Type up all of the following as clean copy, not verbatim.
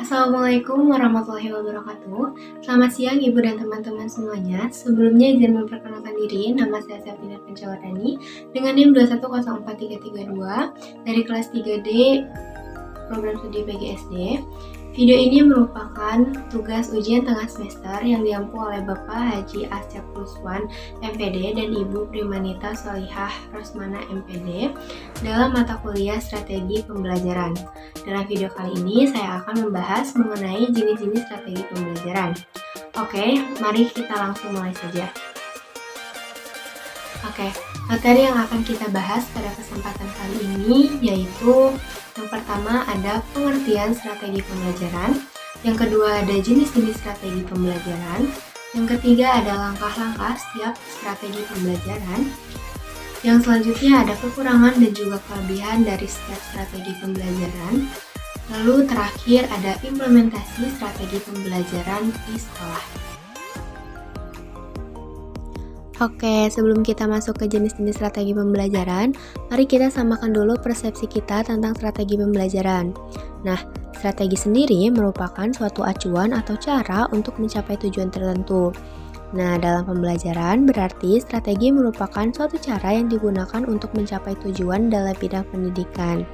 Assalamualaikum warahmatullahi wabarakatuh. Selamat siang Ibu dan teman-teman semuanya. Sebelumnya izin memperkenalkan diri, nama saya Safina Pencawardani dengan NIM 2104332 dari kelas 3D Program Studi PGSD. Video ini merupakan tugas ujian tengah semester yang diampu oleh Bapak Haji Asep Ruswan MPD dan Ibu Primanita Solihah Rosmana MPD dalam mata kuliah Strategi Pembelajaran. Dalam video kali ini saya akan membahas mengenai jenis-jenis strategi pembelajaran. Oke, mari kita langsung mulai saja. Oke, materi yang akan kita bahas pada kesempatan kali ini yaitu yang pertama ada pengertian strategi pembelajaran, yang kedua ada jenis-jenis strategi pembelajaran, yang ketiga ada langkah-langkah setiap strategi pembelajaran, yang selanjutnya ada kekurangan dan juga kelebihan dari setiap strategi pembelajaran, lalu terakhir ada implementasi strategi pembelajaran di sekolah. Oke, sebelum kita masuk ke jenis-jenis strategi pembelajaran, mari kita samakan dulu persepsi kita tentang strategi pembelajaran. Nah, strategi sendiri merupakan suatu acuan atau cara untuk mencapai tujuan tertentu. Nah, dalam pembelajaran berarti strategi merupakan suatu cara yang digunakan untuk mencapai tujuan dalam bidang pendidikan.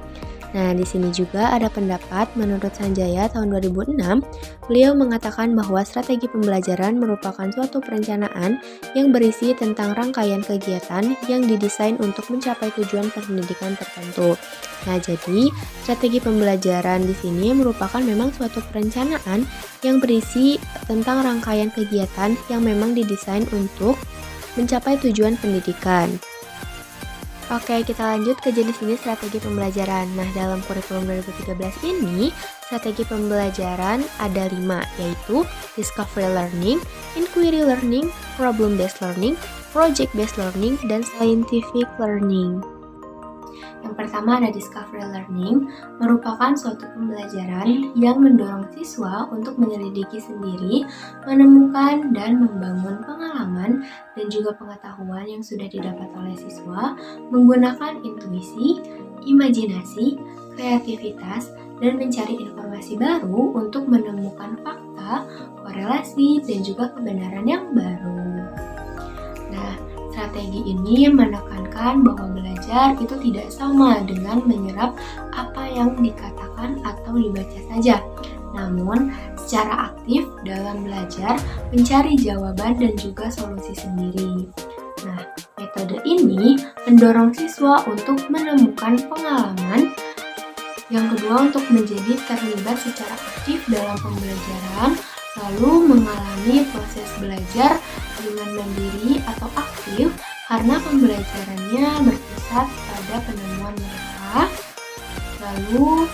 Nah, di sini juga ada pendapat menurut Sanjaya tahun 2006, beliau mengatakan bahwa strategi pembelajaran merupakan suatu perencanaan yang berisi tentang rangkaian kegiatan yang didesain untuk mencapai tujuan pendidikan tertentu. Nah, jadi strategi pembelajaran di sini merupakan memang suatu perencanaan yang berisi tentang rangkaian kegiatan yang memang didesain untuk mencapai tujuan pendidikan. Oke, kita lanjut ke jenis-jenis strategi pembelajaran. Nah, dalam kurikulum 2013 ini, strategi pembelajaran ada 5, yaitu Discovery Learning, Inquiry Learning, Problem-Based Learning, Project-Based Learning, dan Scientific Learning. Yang pertama ada Discovery Learning, merupakan suatu pembelajaran yang mendorong siswa untuk menyelidiki sendiri, menemukan dan membangun pengalaman dan juga pengetahuan yang sudah didapat oleh siswa menggunakan intuisi, imajinasi, kreativitas, dan mencari informasi baru untuk menemukan fakta, korelasi, dan juga kebenaran yang baru. Nah, strategi ini menekankan bahwa belajar itu tidak sama dengan menyerap apa yang dikatakan atau dibaca saja, namun secara aktif dalam belajar mencari jawaban dan juga solusi sendiri. Nah, metode ini mendorong siswa untuk menemukan pengalaman, yang kedua untuk menjadi terlibat secara aktif dalam pembelajaran, lalu mengalami proses belajar dengan mandiri atau aktif karena pembelajarannya berpusat pada penemuan mereka, lalu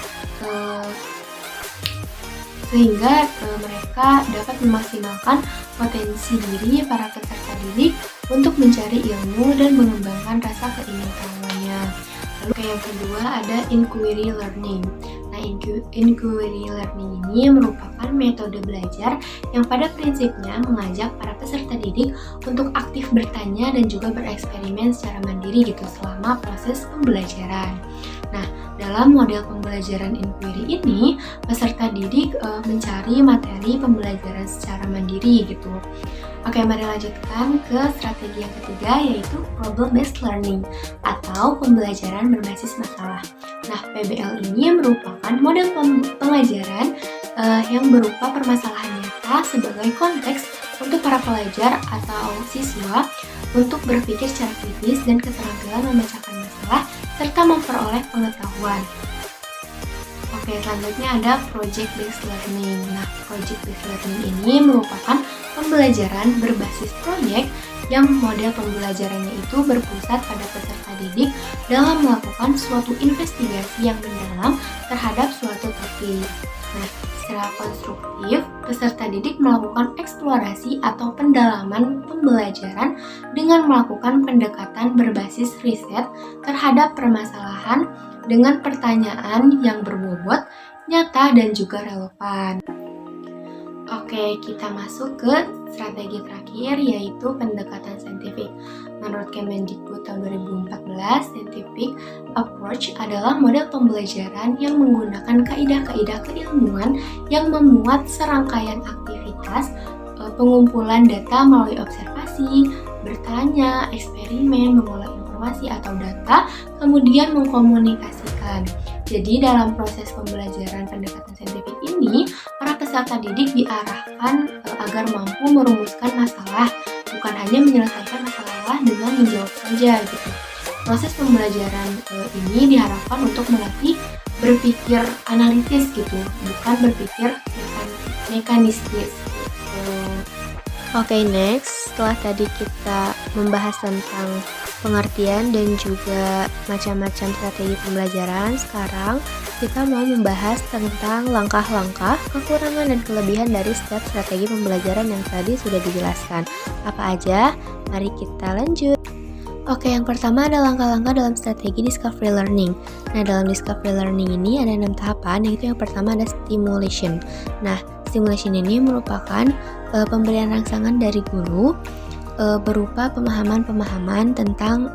sehingga mereka dapat memaksimalkan potensi diri para peserta didik untuk mencari ilmu dan mengembangkan rasa keingintahuannya. Lalu yang kedua ada Inquiry Learning. Nah, Inquiry Learning ini merupakan metode belajar yang pada prinsipnya mengajak para peserta didik untuk aktif bertanya dan juga bereksperimen secara mandiri gitu selama proses pembelajaran. Nah, dalam model pembelajaran inquiry ini, peserta didik mencari materi pembelajaran secara mandiri gitu. Oke, mari lanjutkan ke strategi yang ketiga yaitu Problem-Based Learning atau pembelajaran berbasis masalah. Nah, PBL ini merupakan model pengajaran yang berupa permasalahan nyata sebagai konteks untuk para pelajar atau siswa untuk berpikir secara kritis dan keterampilan memecahkan masalah serta memperoleh pengetahuan. Oke, selanjutnya ada Project-Based Learning. Nah, Project-Based Learning ini merupakan pembelajaran berbasis proyek yang model pembelajarannya itu berpusat pada peserta didik dalam melakukan suatu investigasi yang mendalam terhadap suatu topik. Nah, secara konstruktif, peserta didik melakukan eksplorasi atau pendalaman pembelajaran dengan melakukan pendekatan berbasis riset terhadap permasalahan dengan pertanyaan yang berbobot, nyata, dan juga relevan. Oke, Oke, kita masuk ke strategi terakhir yaitu pendekatan saintifik. Menurut Kemendikbud tahun 2014, scientific approach adalah model pembelajaran yang menggunakan kaidah-kaidah keilmuan yang memuat serangkaian aktivitas pengumpulan data melalui observasi, bertanya, eksperimen, mengolah informasi atau data, kemudian mengkomunikasikan. Jadi dalam proses pembelajaran pendekatan saintifik ini, para peserta didik diarahkan agar mampu merumuskan masalah, bukan hanya menyelesaikan masalah dengan menjawab saja gitu. Proses pembelajaran ini diharapkan untuk melatih berpikir analitis gitu, bukan berpikir mekanistis. Oke, next, setelah tadi kita membahas tentang pengertian dan juga macam-macam strategi pembelajaran, sekarang kita mau membahas tentang langkah-langkah, kekurangan dan kelebihan dari setiap strategi pembelajaran yang tadi sudah dijelaskan. Apa aja? Mari kita lanjut. Oke, yang pertama ada langkah-langkah dalam strategi discovery learning. Nah, dalam discovery learning ini ada 6 tahapan, yaitu yang pertama ada stimulation. Nah, stimulation ini merupakan pemberian rangsangan dari guru berupa pemahaman-pemahaman tentang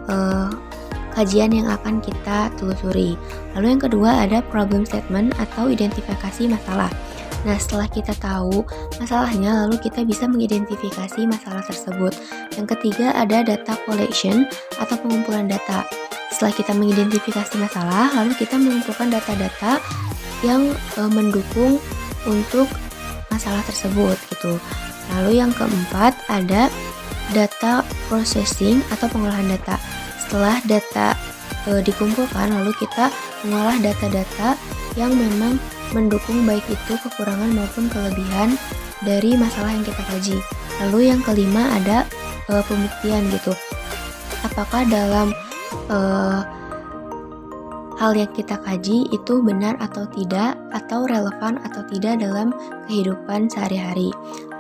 kajian yang akan kita telusuri. Lalu yang kedua ada problem statement atau identifikasi masalah. Nah, setelah kita tahu masalahnya, lalu kita bisa mengidentifikasi masalah tersebut. Yang ketiga ada data collection atau pengumpulan data. Setelah kita mengidentifikasi masalah, lalu kita mengumpulkan data-data yang mendukung untuk masalah tersebut gitu. Lalu yang keempat ada data processing atau pengolahan data. Setelah data dikumpulkan, lalu kita mengolah data-data yang memang mendukung baik itu kekurangan maupun kelebihan dari masalah yang kita kaji. Lalu yang kelima ada pembuktian gitu. Apakah dalam hal yang kita kaji itu benar atau tidak, atau relevan atau tidak dalam kehidupan sehari-hari.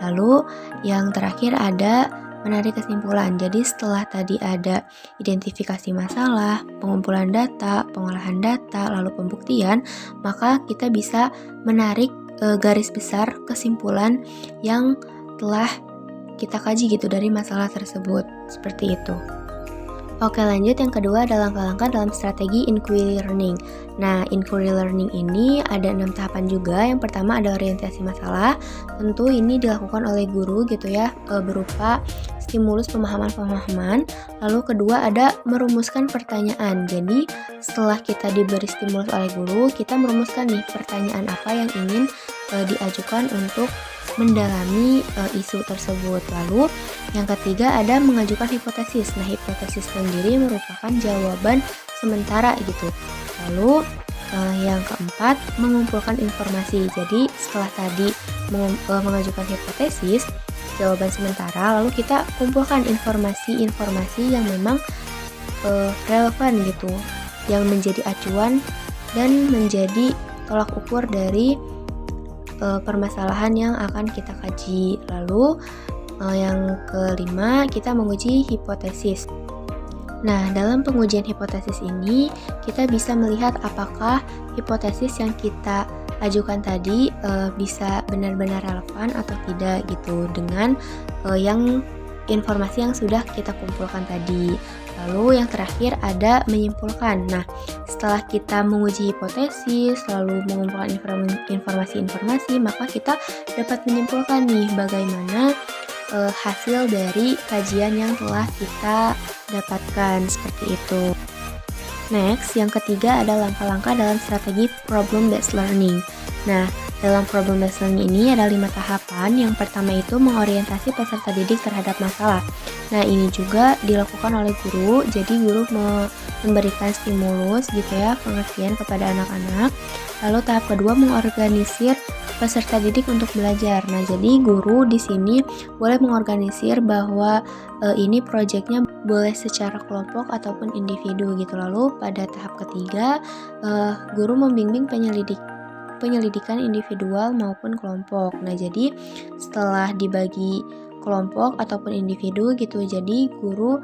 Lalu yang terakhir ada menarik kesimpulan. Jadi setelah tadi ada identifikasi masalah, pengumpulan data, pengolahan data, lalu pembuktian, maka kita bisa menarik garis besar kesimpulan yang telah kita kaji gitu dari masalah tersebut. Seperti itu. Oke, lanjut yang kedua ada langkah-langkah dalam strategi inquiry learning. Nah, inquiry learning ini ada 6 tahapan juga. Yang pertama ada orientasi masalah. Tentu ini dilakukan oleh guru gitu ya, berupa stimulus pemahaman-pemahaman. Lalu kedua ada merumuskan pertanyaan. Jadi, setelah kita diberi stimulus oleh guru, kita merumuskan nih pertanyaan apa yang ingin diajukan untuk mendalami isu tersebut. Lalu yang ketiga ada mengajukan hipotesis. Nah, hipotesis sendiri merupakan jawaban sementara gitu. Lalu yang keempat mengumpulkan informasi. Jadi setelah tadi mengajukan hipotesis, jawaban sementara, lalu kita kumpulkan informasi-informasi yang memang relevan gitu, yang menjadi acuan dan menjadi tolak ukur dari permasalahan yang akan kita kaji. Lalu yang kelima kita menguji hipotesis. Nah, dalam pengujian hipotesis ini kita bisa melihat apakah hipotesis yang kita ajukan tadi bisa benar-benar relevan atau tidak gitu dengan yang informasi yang sudah kita kumpulkan tadi. Lalu yang terakhir ada menyimpulkan. Nah, setelah kita menguji hipotesis, lalu mengumpulkan informasi-informasi, maka kita dapat menyimpulkan nih bagaimana hasil dari kajian yang telah kita dapatkan, seperti itu. Next, yang ketiga ada langkah-langkah dalam strategi problem-based learning. Nah, dalam problem-based learning ini ada 5 tahapan. Yang pertama itu mengorientasi peserta didik terhadap masalah. Nah, ini juga dilakukan oleh guru. Jadi guru memberikan stimulus gitu ya, pengertian kepada anak-anak. Lalu tahap kedua mengorganisir peserta didik untuk belajar. Nah, jadi guru di sini boleh mengorganisir bahwa ini proyeknya boleh secara kelompok ataupun individu gitu. Lalu pada tahap ketiga guru membimbing penyelidikan individual maupun kelompok. Nah, jadi setelah dibagi kelompok ataupun individu gitu, jadi guru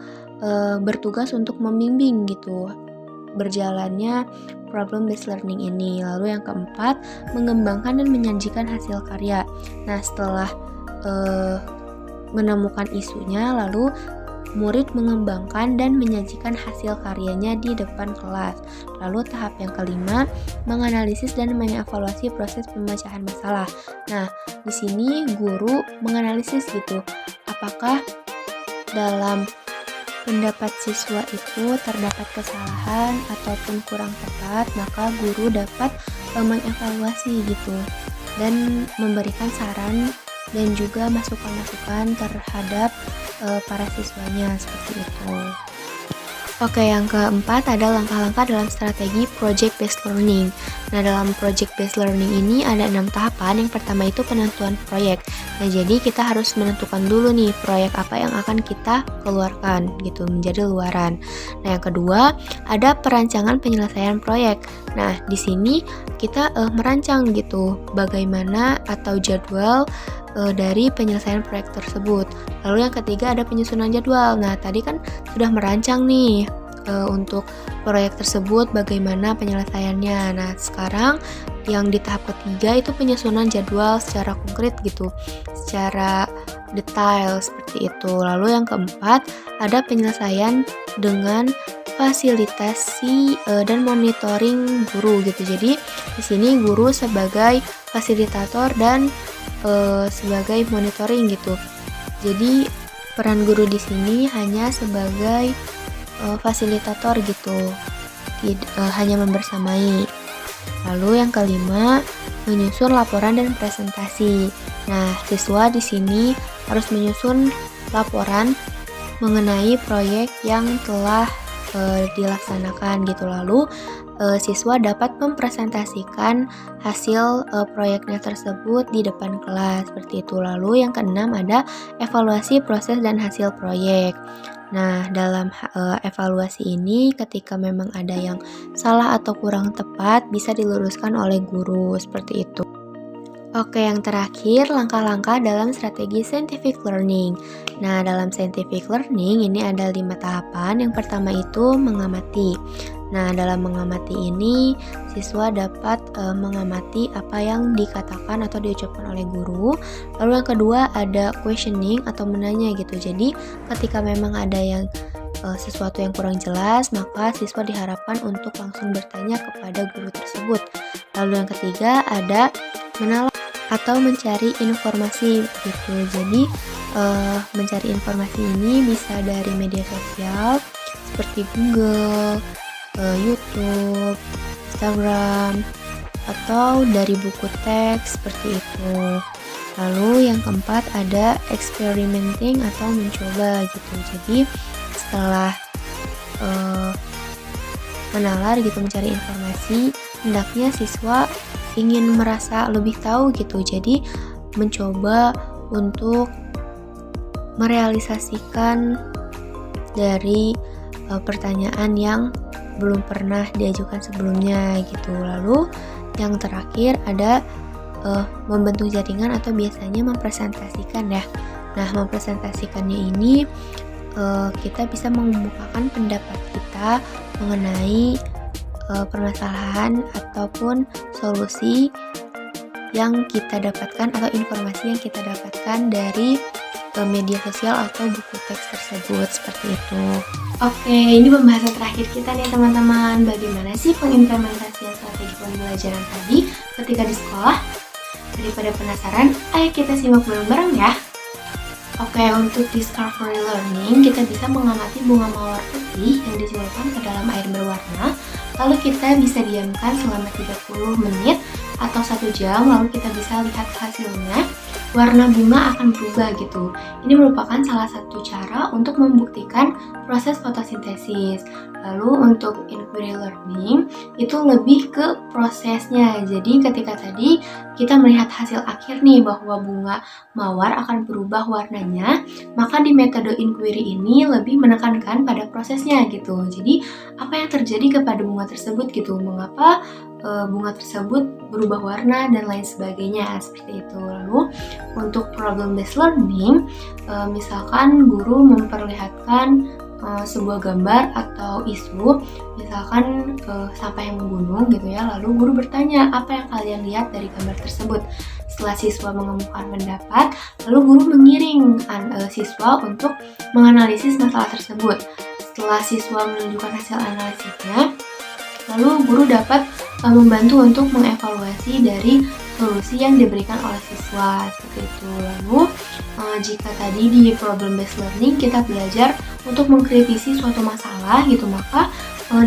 bertugas untuk membimbing gitu berjalannya problem based learning ini. Lalu yang keempat, mengembangkan dan menyajikan hasil karya. Nah, setelah menemukan isunya, lalu murid mengembangkan dan menyajikan hasil karyanya di depan kelas. Lalu tahap yang kelima, menganalisis dan mengevaluasi proses pemecahan masalah. Nah, di sini guru menganalisis gitu, apakah dalam pendapat siswa itu terdapat kesalahan ataupun kurang tepat, maka guru dapat mengevaluasi gitu dan memberikan saran dan juga masukan-masukan terhadap para siswanya seperti itu. Oke, yang keempat ada langkah-langkah dalam strategi project based learning. Nah, dalam project based learning ini ada 6 tahapan. Yang pertama itu penentuan proyek. Nah, jadi kita harus menentukan dulu nih proyek apa yang akan kita keluarkan gitu menjadi luaran. Nah, yang kedua ada perancangan penyelesaian proyek. Nah, di sini kita merancang gitu bagaimana atau jadwal dari penyelesaian proyek tersebut. Lalu yang ketiga ada penyusunan jadwal. Nah, tadi kan sudah merancang nih untuk proyek tersebut bagaimana penyelesaiannya. Nah, sekarang yang di tahap ketiga itu penyusunan jadwal secara konkret gitu, secara detail seperti itu. Lalu yang keempat ada penyelesaian dengan fasilitasi dan monitoring guru gitu. Jadi di sini guru sebagai fasilitator dan sebagai monitoring gitu. Jadi peran guru di sini hanya sebagai fasilitator gitu, hanya membersamai. Lalu yang kelima, menyusun laporan dan presentasi. Nah, siswa di sini harus menyusun laporan mengenai proyek yang telah dilaksanakan gitu. Lalu siswa dapat mempresentasikan hasil proyeknya tersebut di depan kelas seperti itu. Lalu yang keenam ada evaluasi proses dan hasil proyek. Nah, dalam evaluasi ini ketika memang ada yang salah atau kurang tepat bisa diluruskan oleh guru seperti itu. Oke, yang terakhir langkah-langkah dalam strategi scientific learning. Nah, dalam scientific learning ini ada 5 tahapan. Yang pertama itu mengamati. Nah, dalam mengamati ini siswa dapat mengamati apa yang dikatakan atau diucapkan oleh guru. Lalu yang kedua ada questioning atau menanya gitu. Jadi ketika memang ada yang sesuatu yang kurang jelas, maka siswa diharapkan untuk langsung bertanya kepada guru tersebut. Lalu yang ketiga ada menalar atau mencari informasi gitu. Jadi mencari informasi ini bisa dari media sosial seperti Google, YouTube, Instagram, atau dari buku teks seperti itu. Lalu yang keempat ada experimenting atau mencoba gitu. Jadi setelah menalar gitu, mencari informasi, hendaknya siswa ingin merasa lebih tahu gitu. Jadi mencoba untuk merealisasikan dari pertanyaan yang belum pernah diajukan sebelumnya gitu. Lalu yang terakhir ada membentuk jaringan atau biasanya mempresentasikan ya. Nah, mempresentasikannya ini kita bisa mengemukakan pendapat kita mengenai permasalahan ataupun solusi yang kita dapatkan atau informasi yang kita dapatkan dari media sosial atau buku teks tersebut seperti itu. Oke, ini pembahasan terakhir kita nih teman-teman. Bagaimana sih pengimplementasian strategi pembelajaran tadi ketika di sekolah? Daripada penasaran, ayo kita simak bareng-bareng ya. Oke, untuk discovery learning, kita bisa mengamati bunga mawar putih yang dicelupkan ke dalam air berwarna. Lalu kita bisa diamkan selama 30 menit atau 1 jam, lalu kita bisa lihat hasilnya. Warna bunga akan berubah gitu. Ini merupakan salah satu cara untuk membuktikan proses fotosintesis. Lalu untuk inquiry learning itu lebih ke prosesnya. Jadi ketika tadi kita melihat hasil akhir nih bahwa bunga mawar akan berubah warnanya, maka di metode inquiry ini lebih menekankan pada prosesnya gitu. Jadi apa yang terjadi kepada bunga tersebut gitu, mengapa bunga tersebut berubah warna dan lain sebagainya seperti itu. Lalu untuk problem based learning, misalkan guru memperlihatkan sebuah gambar atau isu, misalkan sampah yang menggunung gitu ya, lalu guru bertanya apa yang kalian lihat dari gambar tersebut. Setelah siswa mengemukakan pendapat, lalu guru mengiring siswa untuk menganalisis masalah tersebut. Setelah siswa menunjukkan hasil analisisnya, lalu guru dapat membantu untuk mengevaluasi dari solusi yang diberikan oleh siswa, seperti itu. Lalu jika tadi di problem based learning kita belajar untuk mengkritisi suatu masalah gitu, maka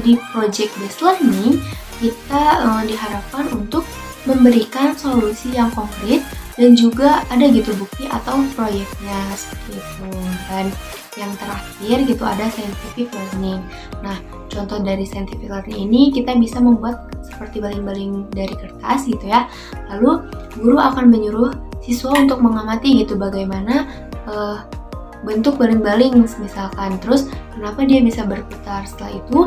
di project based learning kita diharapkan untuk memberikan solusi yang konkret dan juga ada gitu bukti atau proyeknya, seperti itu. Dan yang terakhir gitu ada scientific learning. Nah, contoh dari scientific learning ini kita bisa membuat seperti baling-baling dari kertas gitu ya. Lalu guru akan menyuruh siswa untuk mengamati gitu bagaimana bentuk baling-baling misalkan, terus kenapa dia bisa berputar. Setelah itu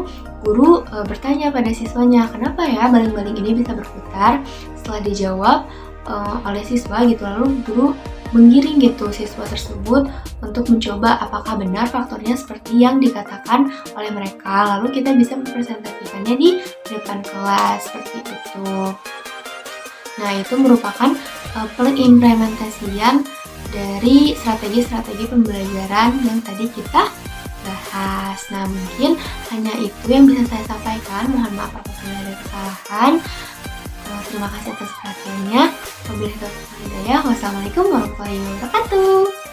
guru bertanya pada siswanya, kenapa ya baling-baling ini bisa berputar. Setelah dijawab oleh siswa gitu, lalu guru menggiring gitu siswa tersebut untuk mencoba apakah benar faktornya seperti yang dikatakan oleh mereka. Lalu kita bisa mempresentasikannya di depan kelas, seperti itu. Nah, itu merupakan pengimplementasian dari strategi-strategi pembelajaran yang tadi kita bahas. Nah, mungkin hanya itu yang bisa saya sampaikan. Mohon maaf apabila ada kesalahan. Terima kasih atas perhatiannya. Wabillahi taufiq wal hidayah. Wassalamualaikum warahmatullahi wabarakatuh.